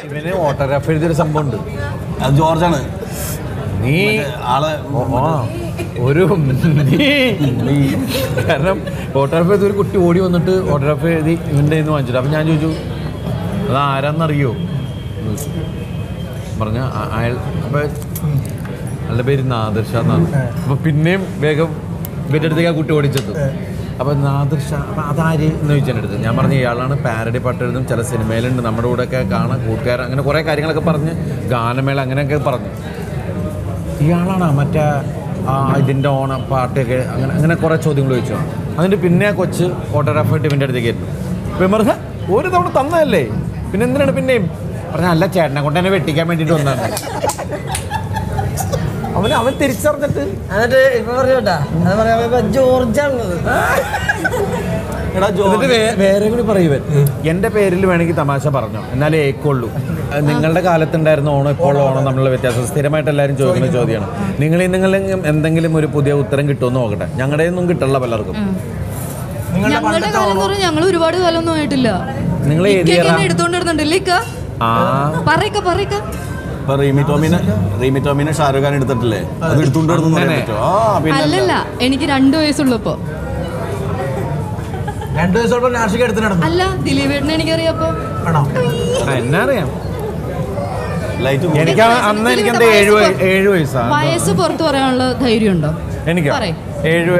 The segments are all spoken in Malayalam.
ഇവന് ഓട്ടോഗ്രാഫ് എഴുതിയൊരു സംഭവം ഉണ്ട്. അത് ജോർജാണ്. നീ ആളെ ഒരു കാരണം ഓട്ടോഗ്രാഫ് എഴുതി ഒരു കുട്ടി ഓടി വന്നിട്ട് ഓട്ടോഗ്രാഫ് എഴുതി ഇവൻ്റെ നിന്ന് വാങ്ങിച്ചിട്ട്. അപ്പം ഞാൻ ചോദിച്ചു അത് ആരാന്നറിയോ പറഞ്ഞ അയാൾ. അപ്പം അയാളുടെ പേര് നാദർഷ എന്നാണ്. അപ്പം പിന്നെയും വേഗം ഇവൻ്റെ അടുത്തേക്ക് ആ കുട്ടി ഓടിച്ചെത്തും. അപ്പം നാദർഷ അപ്പം അതാര് എന്ന് ചോദിച്ചതിൻ്റെ അടുത്ത് ഞാൻ പറഞ്ഞു ഇയാളാണ് പാരഡി പാട്ടെഴുതും, ചില സിനിമയിലുണ്ട്, നമ്മുടെ കൂടെയൊക്കെ കാണാൻ കൂട്ടുകാരൻ, അങ്ങനെ കുറേ കാര്യങ്ങളൊക്കെ പറഞ്ഞ് ഗാനമേള അങ്ങനെയൊക്കെ പറഞ്ഞു. ഇയാളാണ് മറ്റേ ഇതിൻ്റെ ഓണം പാട്ടൊക്കെ അങ്ങനെ അങ്ങനെ കുറേ ചോദ്യങ്ങൾ ചോദിച്ചു. അതിൻ്റെ പിന്നെ ആ കൊച്ച് ഓട്ടോഗ്രാഫായിട്ട് ഇവൻ്റെ അടുത്തേക്ക് ആയിരുന്നു. ഇപ്പം പറഞ്ഞ ഒരു തവണ തന്നതല്ലേ പിന്നെ എന്തിനാണ് പിന്നെയും പറഞ്ഞ അല്ല ചേട്ടനെ കൊണ്ട് തന്നെ വെട്ടിക്കാൻ വേണ്ടിയിട്ട് വന്നതാണ്. അവൻ തിരിച്ചറിഞ്ഞിട്ട് എന്നിട്ട് ഇപ്പൊ പറഞ്ഞോട്ടാ അത് പറയാ ജോർജാണത്. വേറെ കൂടി പറയുവൻ എൻ്റെ പേരിൽ വേണമെങ്കിൽ തമാശ പറഞ്ഞോ എന്നാലേ ഏക്കുള്ളൂ. നിങ്ങളുടെ കാലത്തുണ്ടായിരുന്ന ഓണം ഇപ്പോൾ ഓണം തമ്മിലുള്ള വ്യത്യാസം സ്ഥിരമായിട്ട് എല്ലാവരും ചോദിക്കുന്ന ചോദ്യമാണ്. നിങ്ങൾ എന്തെങ്കിലും ഒരു പുതിയ ഉത്തരം കിട്ടുമെന്ന് നോക്കട്ടെ. ഞങ്ങളുടെ ഒന്നും കിട്ടില്ല പലർക്കും. ഞങ്ങളുടെ കാലം എന്ന് പറഞ്ഞാൽ ഞങ്ങൾ ഒരുപാട് കാലമൊന്നും ആയിട്ടില്ല. നിങ്ങൾ എടുത്തോണ്ടിരുന്നുണ്ടല്ലേ റീമി ടോമിനെ ഷാരൂഖ് ഖാൻ എടുത്തിട്ടില്ലേ? അത് അല്ലല്ല എനിക്ക് 2 വയസ്സുള്ളപ്പോ. 2 വയസ്സോളം നാഷിക എടുത്ത് നടന്നു. അല്ല ദിലീപേട്ടനെ എനിക്കറിയാപ്പോ. എന്നാ അറിയാം. എനിക്ക് അന്ന് എനിക്ക് എന്താ 7 വയസ്സാണ്. വയസ്സ് പുറത്ത് പറയാനുള്ള ധൈര്യം ഉണ്ടോ? എനിക്ക് 7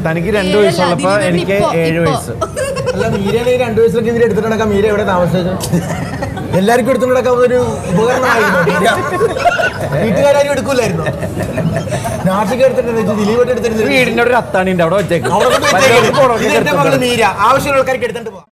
തനിക്ക് 2 വയസ്സുള്ളപ്പോ എനിക്ക് 7 വയസ്സ്. അല്ല മീരയാണ് 2 വയസ്സിലൊക്കെ ഇതിൽ എടുത്തിട്ട് നടക്കാം. മീര എവിടെ താമസിച്ചത്? എല്ലാവർക്കും എടുത്തു നടക്കാവുന്ന ഒരു ഉപകരണമായിരുന്നു. വീട്ടുകാരും എടുക്കൂലായിരുന്നു. നാഷിക എടുത്തിട്ടുണ്ട്, ദിലീപ് എടുത്തിട്ടുണ്ട്. വീടിന്റെ ഒരു അത്താണിന്റെ അവിടെ വെച്ചേക്കും. മീര ആവശ്യമുള്ള ആൾക്കാർക്ക് എടുത്തിട്ട് പോവാം.